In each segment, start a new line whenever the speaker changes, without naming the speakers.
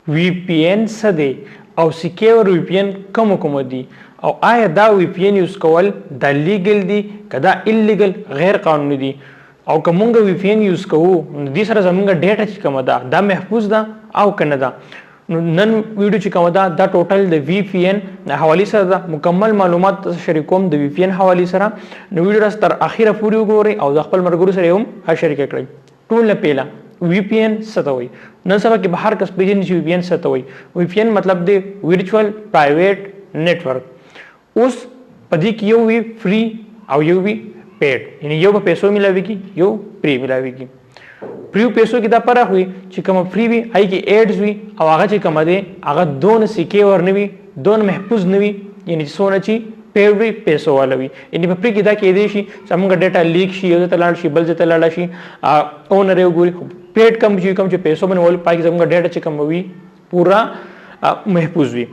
وی پی ان څه دی او سکیور وی پی ان کوم دي او آیا دا وی پی ان یوز کول دا لیګل دي که دا ایلیګل غیر قانوني دي او که مونږ وی پی ان یوز کوو نو دې سره زمونږ ډیټا چې کومه ده دا محفوظ ده او که نه ده. نو نن ویډیو چې کومه ده دا ټوټل د وی پی ان حوالې سره ده. مکمل معلومات شریکوم د وی پی ان حوالې سره. نو ویډیو راس تر اخیره پورې وګورئ او د خپل ملګرو سره هم شریک کړئ. ټول نه پیله وی پی ان څه ته وایي. نن سبا کې به هر کس پیژني چې وی پی ان څه ته وایي. وی پی ان مطلب دی ورچوال پرایویټ نیټورک. اوس په دې کې یو وی فری او یو وی پیډ، یعنی یو په پیسو ملاويږي یو فری ملاويږي. فری پیسو کې دا فرق وي چې کوم فری وي هي کې ایډز وي او هغه چې کوم دی هغه دون سکیور نه وي، دون محفوظ نه وي، یعنی څونه چې پیډ وي پیسو والا وي. یعنی په فری کې دا کې دی شي چې موږ ډیټا لیک شي یو ته لاړ شي بل ځای ته لاړ شي اونر یو ګوري. پیډ کم چې پیسو باندې ول پای کې موږ ډیټا چې کوم وي پورا محفوظ وي.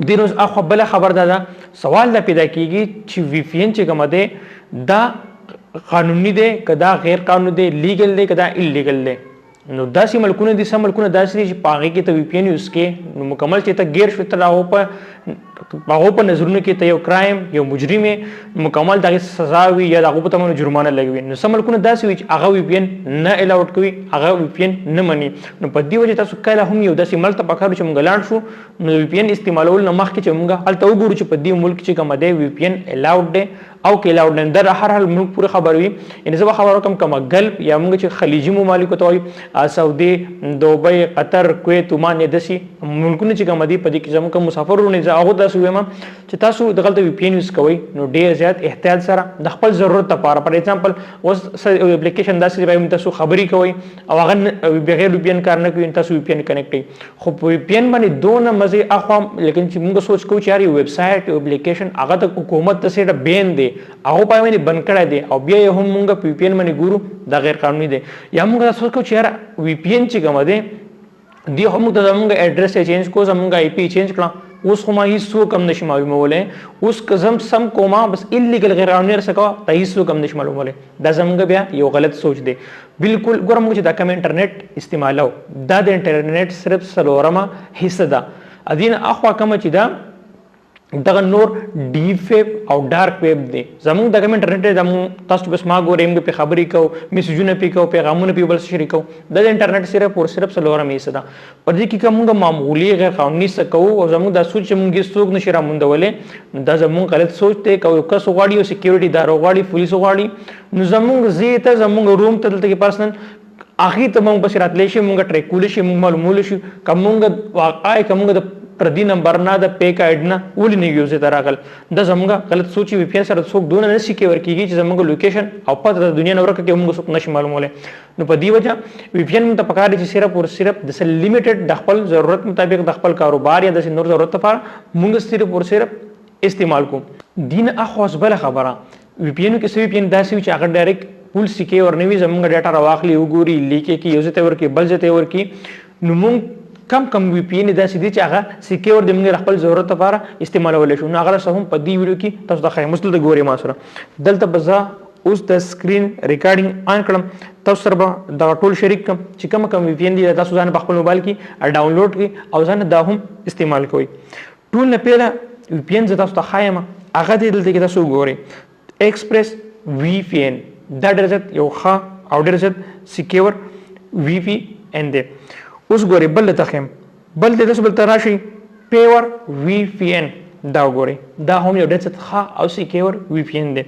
دینوس اخو بل خبر ده سوال دا پیدا کیږي چې وی پی ان چې کوم ده دا قانوني ده کدا غیر قانوني ده، لیګل ده کدا ایلیګل ده. نو داسې ملکونه دي سم ملکونه داسې چې پاغه کې ته وی پی ان یوز کې نو مکمل چې ته غیر شوت راو په نظرونه کې ته یو کرایم یو مجرم مکمل دغه سزا وي یا دغه په تمنو جرمانه لګوي. نو سم ملکونه داسې وي چې هغه وی پی ان نه الاوډ کوي، هغه وی پی ان نه مني. نو په دې وجه تاسو کله هم یو داسې ملک ته پکارو چې موږ لاړ شو نو وی پی ان استعمالول نه مخکې چې موږ هلته وګورو چې په دې ملک چې کوم دی وی پی ان الاوډ دی او کې الاوډ نه در هر حال ملک پوره خبر وي. ان زه خبرو کوم غلب یا موږ چې خلیجي ممالک ته وایي سعودي، دوبۍ، قطر، کویت، عمان داسې ملکونه چې کوم دي په دې کې زموږ مسافرونه زه هغه تاسو وایم چې تاسو د غلط وی پی ان یوز کوئ نو ډیر زیات احتیاط سره د خپل ضرورت لپاره. فار ایگزامپل اوس اپلیکیشن داسې دی تاسو خبري کوئ او هغه بغیر وی پی ان کار نه کوي تاسو وی پی ان کنیکټ کړئ. خو وی پی ان باندې دونه مزه اخوا لیکن چې موږ سوچ کوو چې یار یو ویب سایټ اپلیکیشن هغه د حکومت ته سره بین دی هغه په باندې بند کړی دی او بیا هم موږ وی پی ان باندې ګورو دا غیر قانوني دی. یا موږ سوچ کوو چې یار وی پی ان چې کوم دی دی هم ته زموږ اډرس چینج کو زموږ آی پی چینج کړه اوس خو ما هیڅ کم نشي معلومولی. اوس که زم سم کومه بس ایلیګل غیر قانوني رسکو ته هیڅ کم نشي معلومولی. دا زموږ بیا یو غلط سوچ دی. بالکل ګورم چې دا کوم انټرنیټ استعمالو دا د انټرنیټ صرف سلورمه حصہ ده. ادین اخوا کوم چې دا دغه نور ډیپ ویب او ډارک ویب دی. زموږ دغه انټرنیټ زموږ تاسو بس ما ګورم په خبرې کو میسجونه پی کو پیغامونه پی بل شریکو د انټرنیټ صرف او صرف سلورمه حصہ ده. پر دې کې کومه معمولی غیر قانوني سکو او زموږ د سوچ موږ څوک نشي را مونډولې دا زموږ غلط سوچ ته کو کس غواړي او سکیورټي دارو غواړي پولیس غواړي نو زموږ زیته زموږ روم ته دلته کې پرسنل اخی ته موږ بس راتلې شي موږ ټریکول شي موږ معلومول شي کومه واقعي کومه د پردي نمبر نه د پیک ایډ نه ولې نه یوز ته راغل. دا زموږ غلط سوچي وی پی ان سره څوک دونه نشي کې ورکیږي چې زموږ لوکیشن او پته د دنیا نور کې موږ څوک نشي معلوموله. نو په دې وجه وی پی ان ته پکاره چې صرف او صرف د لیمیټډ د خپل ضرورت مطابق د خپل کاروبار یا د نور ضرورت لپاره موږ صرف او صرف استعمال کوو. دین اخوس بل خبره وی پی ان کې سوي پی ان داسې چې هغه ډایرکټ پول سکه ور نوي زموږ ډاټا راواخلي وګوري لیکي کې یو ځای ورکی بل ځای ورکی. نو موږ کم وی پی ان داسې دي چې هغه سکیور د موږ خپل ضرورت لپاره استعمالول شي. نو هغه هم په دې ویډیو کې تاسو د خیمه مسل د ګوري ما سره دلته بزا اوس د سکرین ریکارډینګ آن کړم تاسو سره به دا ټول شریک کم چې کوم وی پی ان دي تاسو ځان په خپل موبایل کې ډاونلوډ کړئ او ځان دا هم استعمال کوئ. ټول نه پیله وی پی ان ز تاسو ته خایم هغه دلته کې تاسو ګوري ایکسپریس وی پی ان دا ډېر زیات یو ښه او ډېر زیات سکیور وی پی ان دی. اوس ګوري بل ته خیم بل د تاسو بل تراشي پیور وی پی ان دا ګوري دا هم یو ډېر ښه او سکیور وی پی ان دی.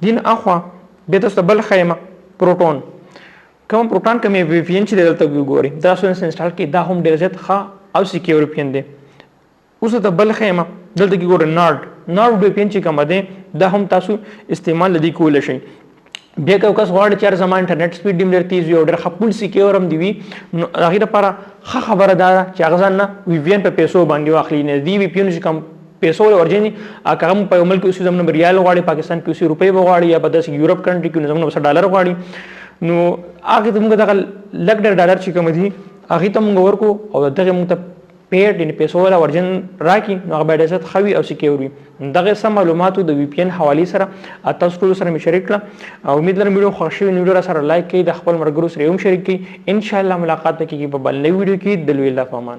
دین اخوا به تاسو بل خیمه پروټون کوم پروټون کوم وی پی ان چې دلته ګوري دا سو انسټال کی دا هم ډېر زیات ښه او سکیور وی پی ان دی. اوس ته بل خیمه دلته کې ګوري نارډ وی پی ان چې کوم دی دا هم تاسو استعمال لدی کول شي. بیا که کس غواړي چې زما انټرنیټ سپیډ ډېر تیز وي او ډېر خپل سکیور هم دی وي نو هغه لپاره ښه خبره ده چې هغه ځان نه وی پی ان په پیسو باندې واخلي. نه دی وی پی ان چې کوم پیسو ورجني هغه په ملک اوسې زموږ ریال غواړي پاکستان کې اوسې روپۍ غواړي یا په داس یورپ کنټری کې زموږ ډالر غواړي نو هغه ته موږ دغه لګ ډالر چې کوم دي هغه ته موږ ورکو او دغه موږ ته پیډ ان پیسو ولا ورجن راکی نو هغه به عزت خوي او سکیور وي. دغه سم معلوماتو د وی پی ان حواله سره تاسو ټول سره شریک کړه او امید لرم ویډیو خوښ شوی ویډیو سره لایک کړئ د خپل مرګرو سره هم شریک کړئ. ان شاء الله ملاقات کیږي په بل ویډیو کې د لوی الله په امان.